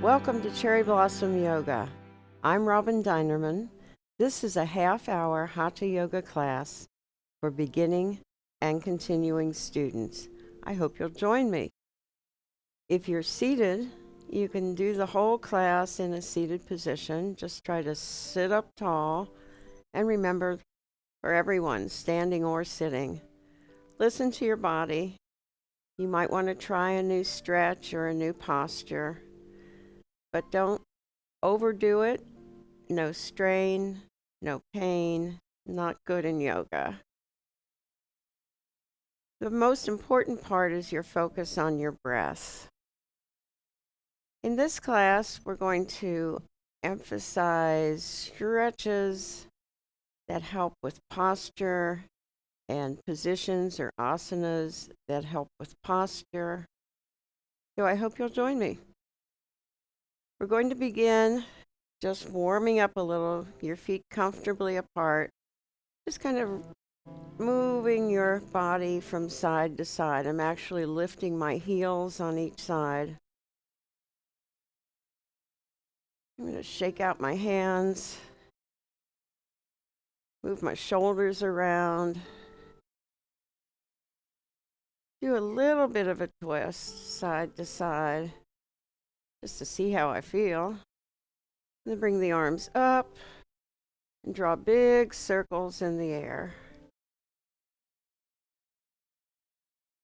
Welcome to Cherryblossom Yoga. I'm Robin Dinerman. This is a half-hour Hatha Yoga class for beginning and continuing students. I hope you'll join me. If you're seated, you can do the whole class in a seated position. Just try to sit up tall, and remember, for everyone, standing or sitting, listen to your body. You might want to try a new stretch or a new posture, but don't overdo it. No strain, no pain, not good in yoga. The most important part is your focus on your breath. In this class, we're going to emphasize stretches that help with posture and positions or asanas that help with posture. So I hope you'll join me. We're going to begin just warming up a little, your feet comfortably apart, just kind of moving your body from side to side. I'm actually lifting my heels on each side. I'm going to shake out my hands, move my shoulders around, do a little bit of a twist side to side, just to see how I feel. Then bring the arms up and draw big circles in the air.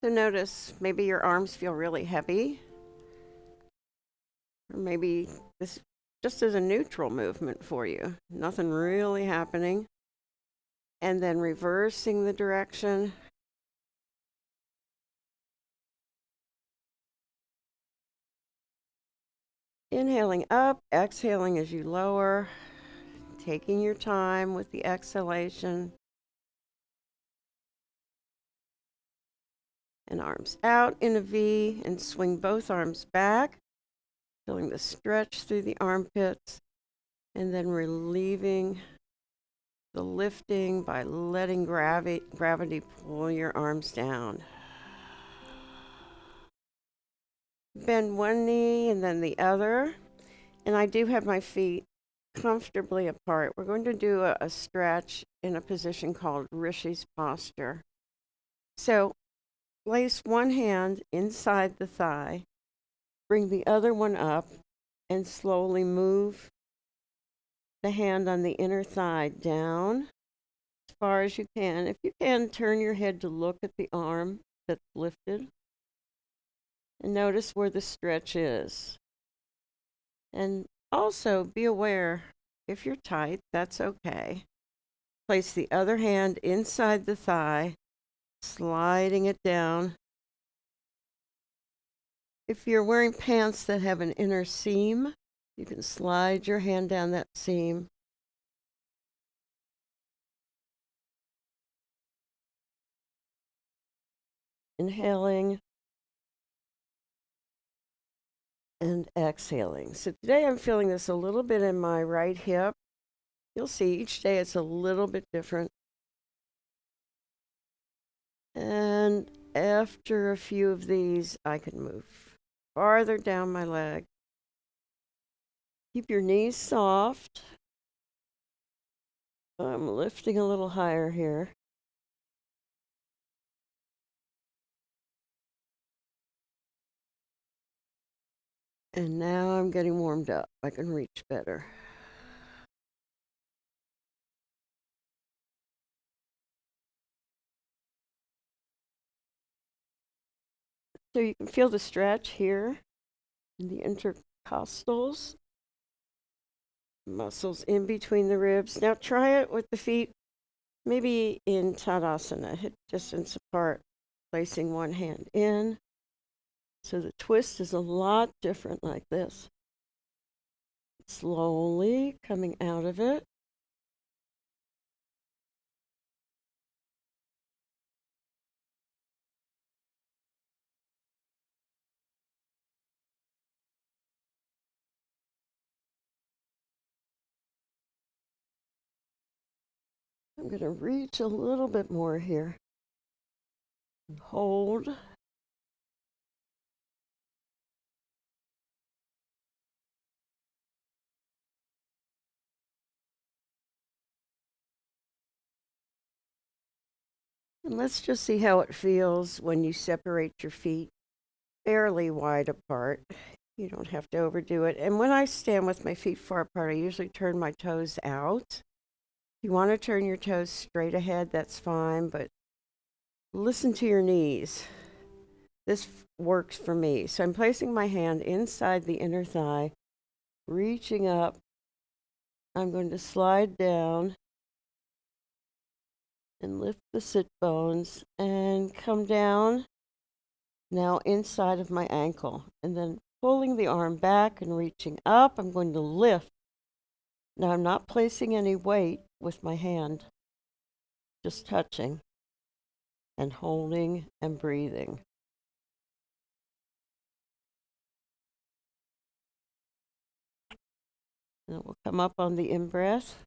So notice maybe your arms feel really heavy, or maybe this just is a neutral movement for you, nothing really happening. And then reversing the direction. Inhaling up, exhaling as you lower, taking your time with the exhalation. And arms out in a V, and swing both arms back, feeling the stretch through the armpits, and then relieving the lifting by letting gravity pull your arms down. Bend one knee and then the other. And I do have my feet comfortably apart. We're going to do a stretch in a position called Rishi's posture. So place one hand inside the thigh, bring the other one up, and slowly move the hand on the inner thigh down as far as you can. If you can, turn your head to look at the arm that's lifted. And notice where the stretch is. And also be aware, if you're tight, that's okay. Place the other hand inside the thigh, sliding it down. If you're wearing pants that have an inner seam, you can slide your hand down that seam. Inhaling and exhaling. So today I'm feeling this a little bit in my right hip. You'll see each day it's a little bit different. And after a few of these, I can move farther down my leg. Keep your knees soft. I'm lifting a little higher here. And now I'm getting warmed up. I can reach better. So you can feel the stretch here in the intercostals, muscles in between the ribs. Now try it with the feet, maybe in Tadasana, hip distance apart, placing one hand in. So the twist is a lot different like this. Slowly coming out of it. I'm going to reach a little bit more here. Hold. Let's just see how it feels when you separate your feet fairly wide apart. You don't have to overdo it. And when I stand with my feet far apart, I usually turn my toes out. If you want to turn your toes straight ahead, that's fine, but listen to your knees. This works for me. So I'm placing my hand inside the inner thigh, reaching up. I'm going to slide down and lift the sit bones and come down now inside of my ankle. And then pulling the arm back and reaching up, I'm going to lift. Now I'm not placing any weight with my hand, just touching and holding and breathing. And it will come up on the in-breath.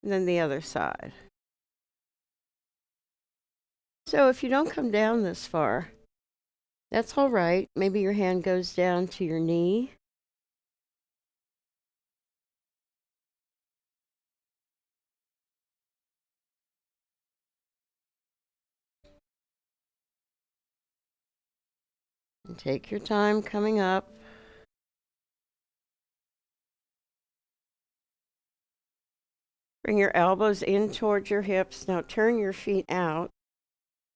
And then the other side. So if you don't come down this far, that's all right. Maybe your hand goes down to your knee. And take your time coming up. Bring your elbows in towards your hips. Now turn your feet out.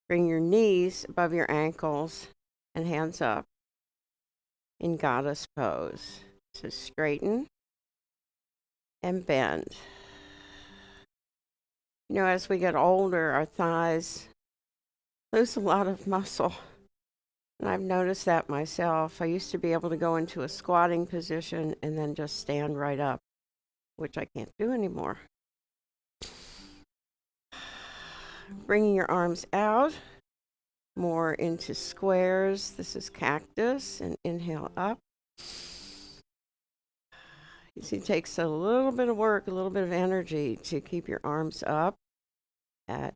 Bring your knees above your ankles and hands up in goddess pose. So straighten and bend. You know, as we get older, our thighs lose a lot of muscle. And I've noticed that myself. I used to be able to go into a squatting position and then just stand right up, which I can't do anymore. Bringing your arms out, more into squares. This is cactus, and inhale up. You see, it takes a little bit of work, a little bit of energy to keep your arms up at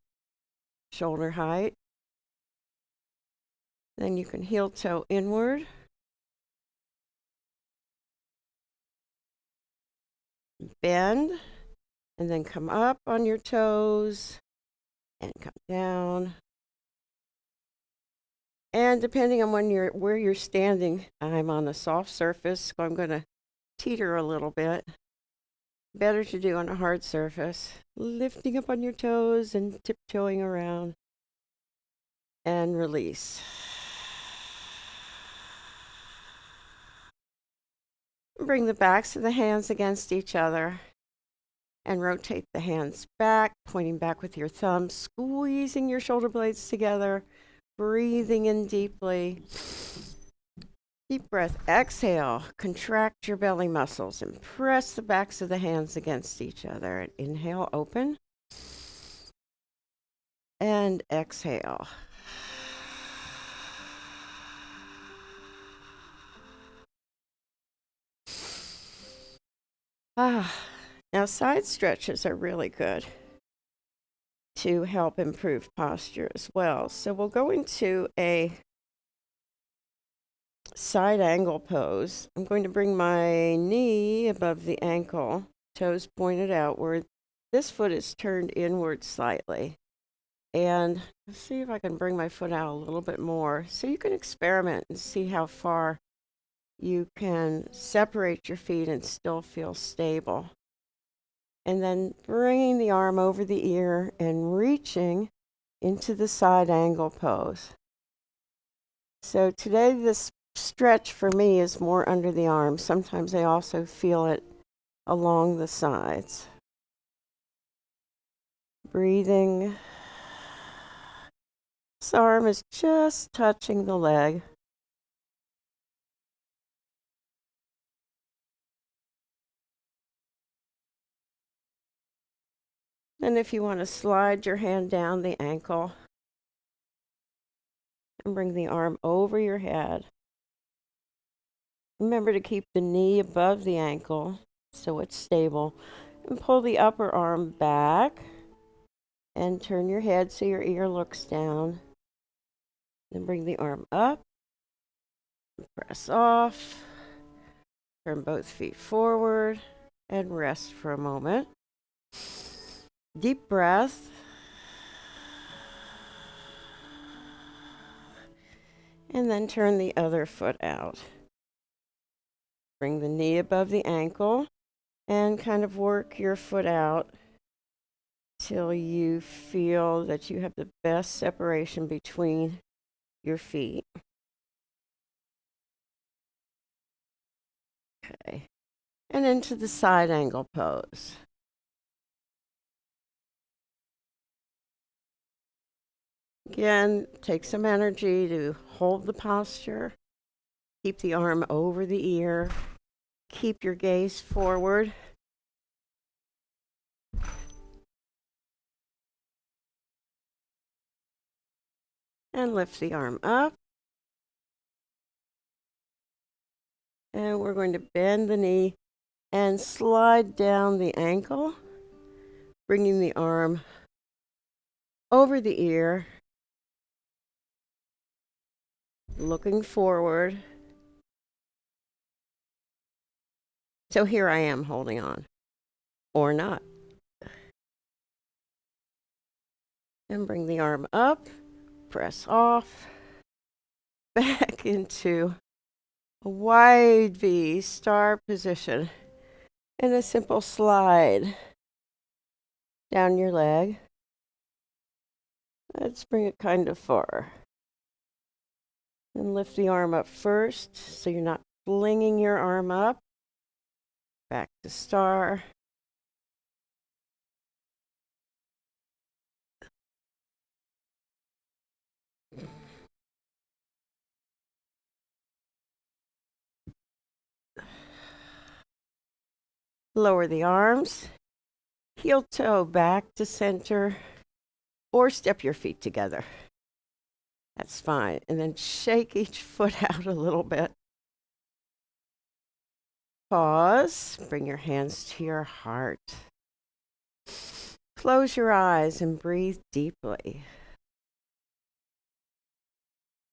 shoulder height. Then you can heel toe inward. Bend, and then come up on your toes and come down. And depending on where you're standing, I'm on a soft surface, so I'm going to teeter a little bit. Better to do on a hard surface. Lifting up on your toes and tiptoeing around. And release. Bring the backs of the hands against each other. And rotate the hands back, pointing back with your thumbs, squeezing your shoulder blades together, breathing in deeply. Deep breath, exhale, contract your belly muscles and press the backs of the hands against each other. And inhale, open. And exhale. Now side stretches are really good to help improve posture as well. So we'll go into a side angle pose. I'm going to bring my knee above the ankle, toes pointed outward. This foot is turned inward slightly. And let's see if I can bring my foot out a little bit more. So you can experiment and see how far you can separate your feet and still feel stable. And then bringing the arm over the ear and reaching into the side angle pose. So today this stretch for me is more under the arms. Sometimes I also feel it along the sides. Breathing. This arm is just touching the leg. And if you want to slide your hand down the ankle and bring the arm over your head. Remember to keep the knee above the ankle so it's stable. And pull the upper arm back and turn your head so your ear looks down. Then bring the arm up. Press off. Turn both feet forward and rest for a moment. Deep breath. And then turn the other foot out. Bring the knee above the ankle and kind of work your foot out till you feel that you have the best separation between your feet. Okay. And into the side angle pose. Again, take some energy to hold the posture. Keep the arm over the ear. Keep your gaze forward. And lift the arm up. And we're going to bend the knee and slide down the ankle, bringing the arm over the ear, looking forward. So here I am holding on, or not. And bring the arm up, press off, back into a wide V star position, and a simple slide down your leg. Let's bring it kind of far. And lift the arm up first, so you're not flinging your arm up. Back to star. Lower the arms, heel toe back to center, or step your feet together. That's fine. And then shake each foot out a little bit. Pause, bring your hands to your heart. Close your eyes and breathe deeply.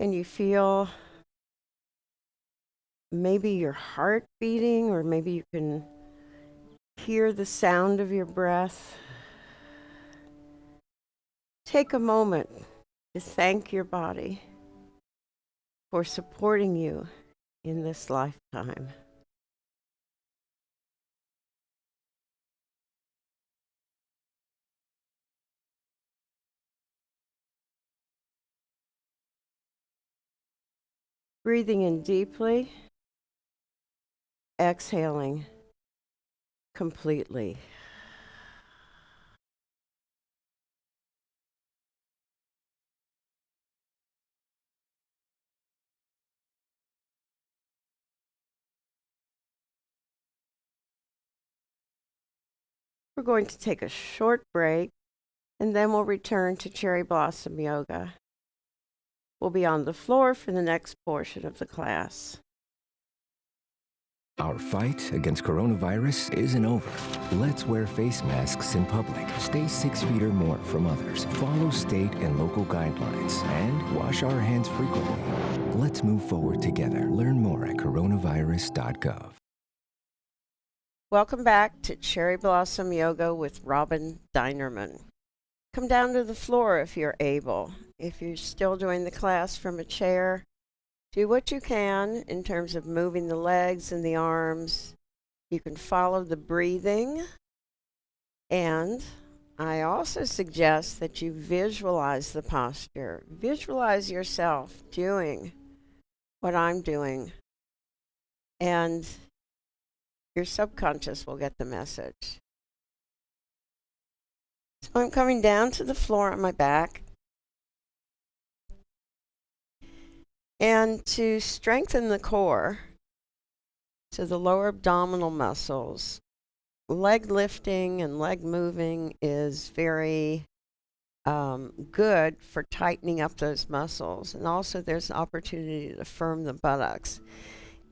Can you feel maybe your heart beating, or maybe you can hear the sound of your breath? Take a moment to thank your body for supporting you in this lifetime. Breathing in deeply, exhaling completely. We're going to take a short break, and then we'll return to Cherryblossom Yoga. We'll be on the floor for the next portion of the class. Our fight against coronavirus isn't over. Let's wear face masks in public. Stay 6 feet or more from others. Follow state and local guidelines. And wash our hands frequently. Let's move forward together. Learn more at coronavirus.gov. Welcome back to Cherryblossom Yoga with Robin Dinerman. Come down to the floor if you're able. If you're still doing the class from a chair, do what you can in terms of moving the legs and the arms. You can follow the breathing. And I also suggest that you visualize the posture. Visualize yourself doing what I'm doing. And your subconscious will get the message. So I'm coming down to the floor on my back. And to strengthen the core, so the lower abdominal muscles, leg lifting and leg moving is very good for tightening up those muscles. And also there's an opportunity to firm the buttocks.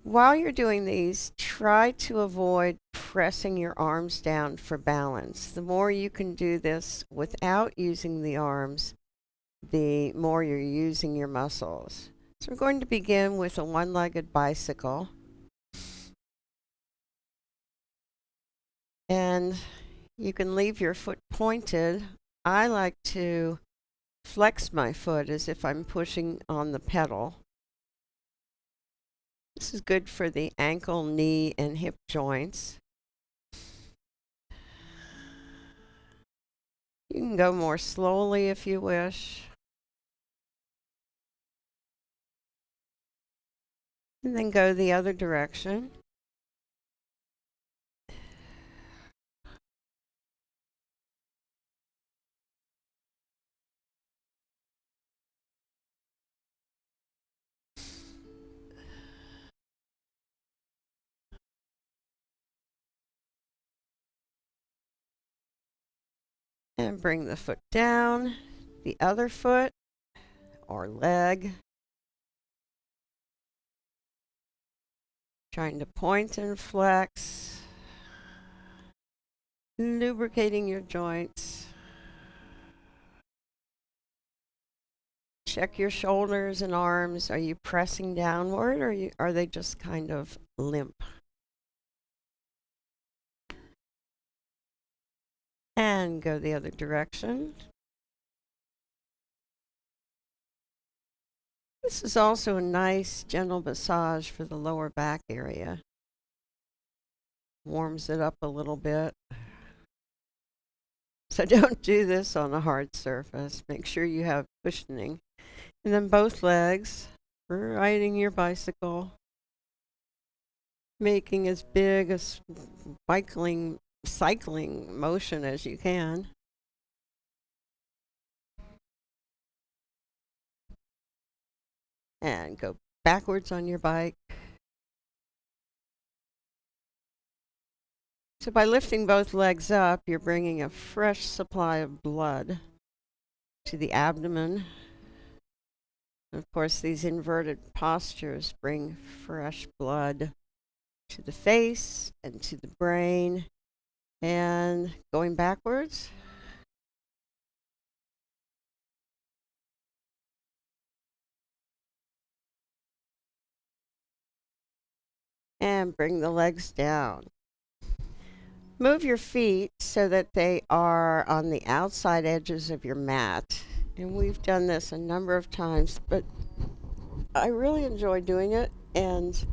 While you're doing these, try to avoid pressing your arms down for balance. The more you can do this without using the arms, the more you're using your muscles. So we're going to begin with a one-legged bicycle. And you can leave your foot pointed. I like to flex my foot as if I'm pushing on the pedal. This is good for the ankle, knee, and hip joints. You can go more slowly if you wish. And then go the other direction. And bring the foot down, the other foot or leg. Trying to point and flex. Lubricating your joints. Check your shoulders and arms. Are you pressing downward or are they just kind of limp? And go the other direction. This is also a nice gentle massage for the lower back area. Warms it up a little bit. So don't do this on a hard surface. Make sure you have cushioning. And then both legs, riding your bicycle, making as big a cycling motion as you can. And go backwards on your bike. So by lifting both legs up, you're bringing a fresh supply of blood to the abdomen. And of course, these inverted postures bring fresh blood to the face and to the brain. And going backwards. And bring the legs down. Move your feet so that they are on the outside edges of your mat. And we've done this a number of times, but I really enjoy doing it, and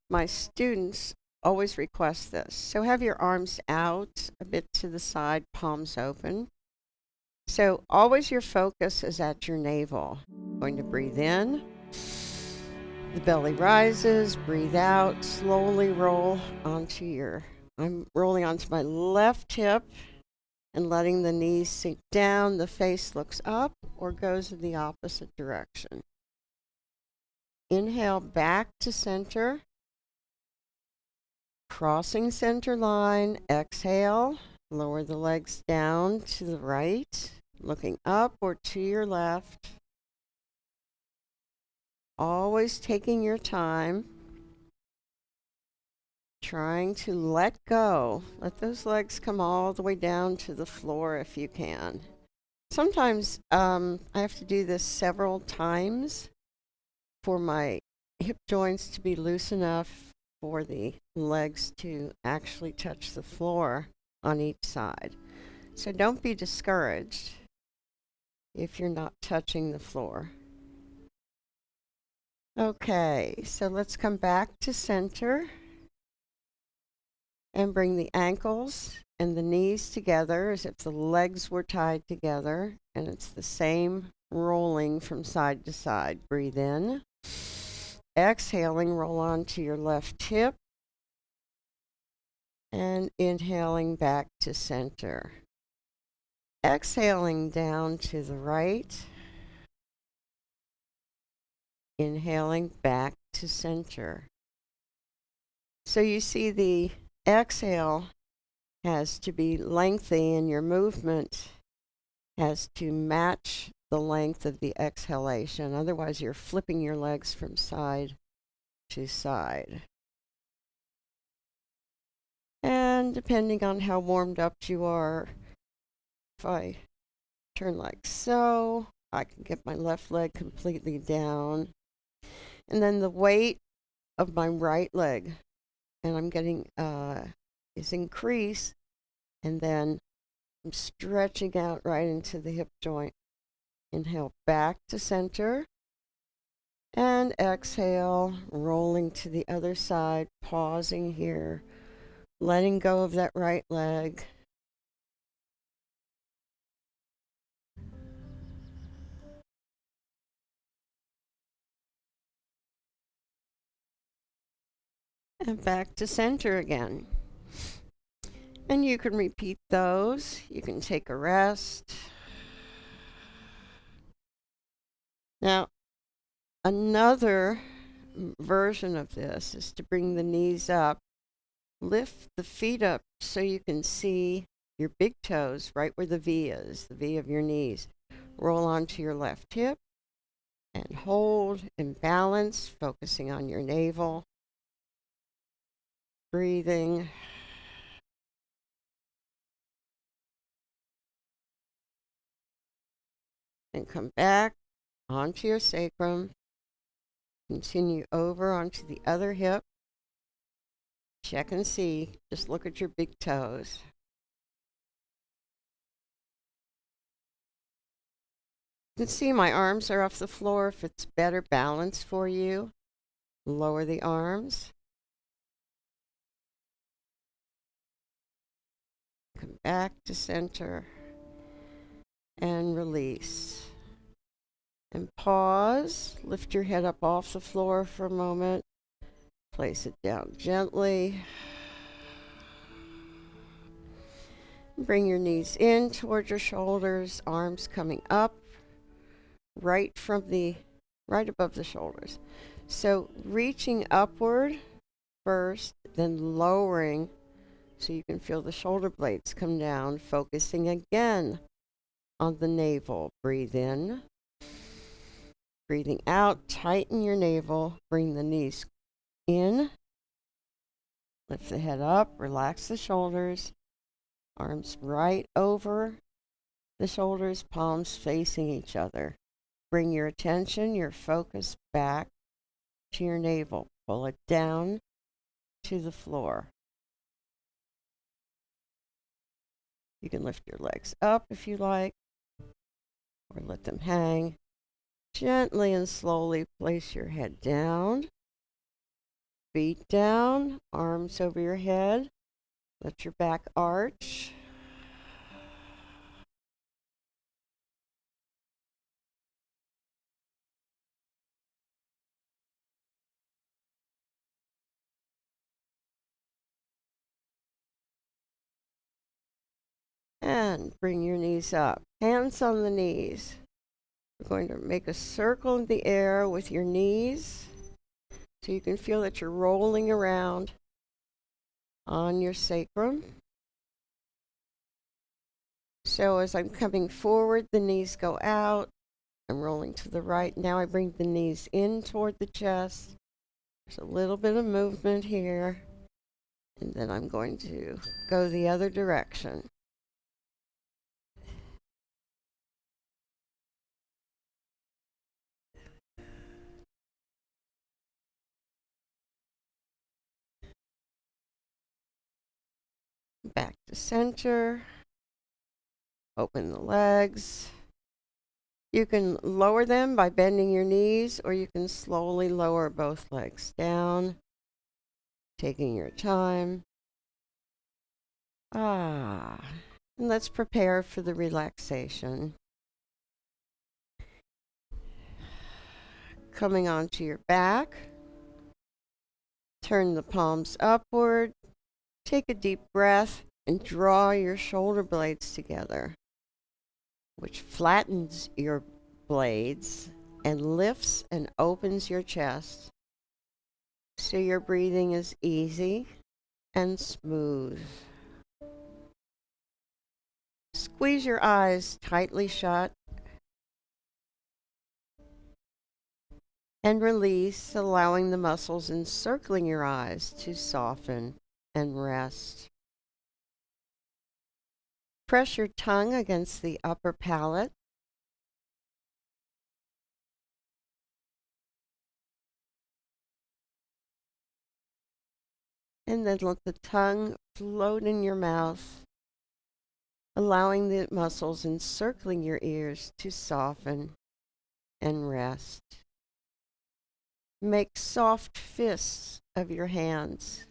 my students always request this. So have your arms out a bit to the side, palms open. So always your focus is at your navel. Going to breathe in. The belly rises, breathe out, slowly roll onto I'm rolling onto my left hip and letting the knees sink down. The face looks up or goes in the opposite direction. Inhale back to center. Crossing center line, exhale. Lower the legs down to the right, looking up or to your left. Always taking your time. Trying to let go. Let those legs come all the way down to the floor if you can. Sometimes I have to do this several times for my hip joints to be loose enough for the legs to actually touch the floor on each side. So don't be discouraged if you're not touching the floor. Okay, so let's come back to center. And bring the ankles and the knees together as if the legs were tied together. And it's the same rolling from side to side. Breathe in. Exhaling, roll onto your left hip. And inhaling back to center. Exhaling down to the right. Inhaling back to center. So you see the exhale has to be lengthy and your movement has to match the length of the exhalation. Otherwise, you're flipping your legs from side to side. And depending on how warmed up you are, if I turn like so, I can get my left leg completely down. And then the weight of my right leg, and I'm getting, is increased And then I'm stretching out right into the hip joint. Inhale back to center. And exhale, rolling to the other side, pausing here, letting go of that right leg. And back to center again. And you can repeat those. You can take a rest. Now, another version of this is to bring the knees up, lift the feet up so you can see your big toes right where the V is, the V of your knees. Roll onto your left hip and hold in balance, focusing on your navel. Breathing. And come back onto your sacrum. Continue over onto the other hip. Check and see. Just look at your big toes. You can see my arms are off the floor. If it's better balance for you, lower the arms. Come back to center and release. And pause. Lift your head up off the floor for a moment. Place it down gently. Bring your knees in towards your shoulders, arms coming up right above the shoulders. So reaching upward first, then lowering so you can feel the shoulder blades come down, focusing again on the navel. Breathe in. Breathing out, tighten your navel, bring the knees in, lift the head up, relax the shoulders, arms right over the shoulders, palms facing each other. Bring your attention, your focus back to your navel. Pull it down to the floor. You can lift your legs up if you like, or let them hang. Gently and slowly place your head down, feet down, arms over your head. Let your back arch. And bring your knees up. Hands on the knees. We're going to make a circle in the air with your knees so you can feel that you're rolling around on your sacrum. So as I'm coming forward, the knees go out. I'm rolling to the right. Now I bring the knees in toward the chest. There's a little bit of movement here. And then I'm going to go the other direction. Back to center. Open the legs. You can lower them by bending your knees, or you can slowly lower both legs down, taking your time. And let's prepare for the relaxation. Coming onto your back. Turn the palms upward. Take a deep breath and draw your shoulder blades together, which flattens your blades and lifts and opens your chest so your breathing is easy and smooth. Squeeze your eyes tightly shut and release, allowing the muscles encircling your eyes to soften and rest. Press your tongue against the upper palate. And then let the tongue float in your mouth allowing the muscles encircling your ears to soften and rest. Make soft fists of your hands,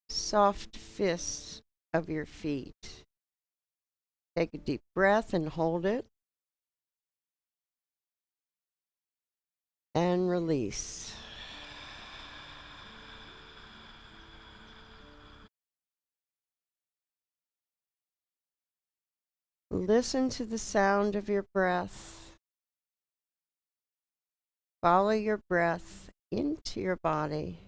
soft fists of your feet. Take a deep breath and hold it. And release. Listen to the sound of your breath. Follow your breath into your body.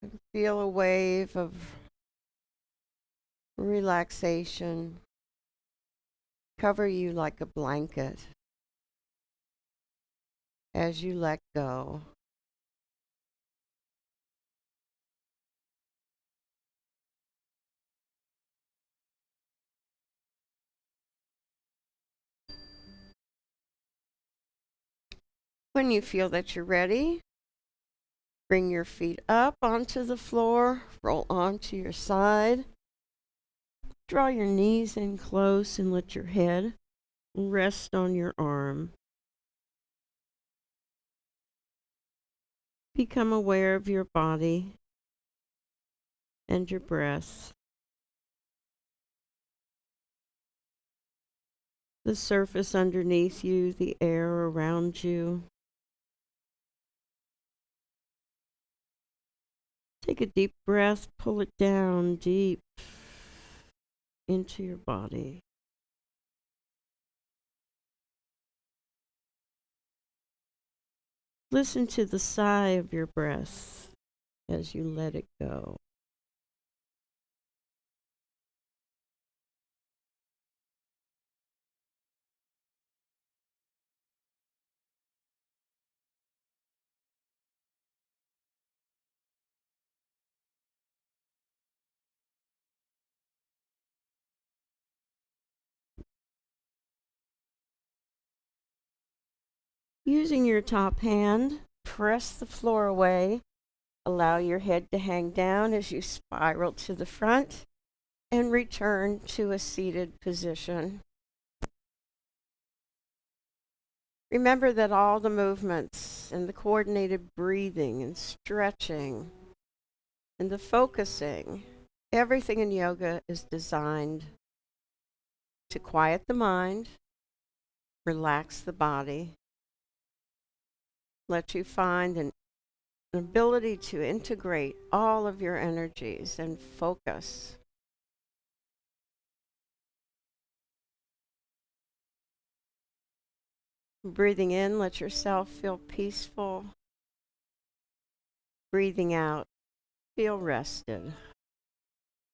And feel a wave of relaxation cover you like a blanket as you let go. When you feel that you're ready, bring your feet up onto the floor, roll onto your side. Draw your knees in close and let your head rest on your arm. Become aware of your body and your breath. The surface underneath you, the air around you. Take a deep breath, pull it down deep into your body. Listen to the sigh of your breath as you let it go. Using your top hand, press the floor away. Allow your head to hang down as you spiral to the front and return to a seated position. Remember that all the movements and the coordinated breathing and stretching and the focusing, everything in yoga is designed to quiet the mind, relax the body, let you find an ability to integrate all of your energies and focus. Breathing in, let yourself feel peaceful. Breathing out, feel rested.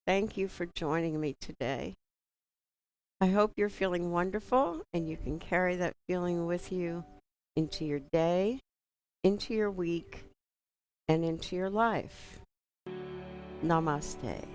Thank you for joining me today. I hope you're feeling wonderful and you can carry that feeling with you into your day, into your week, and into your life. Namaste.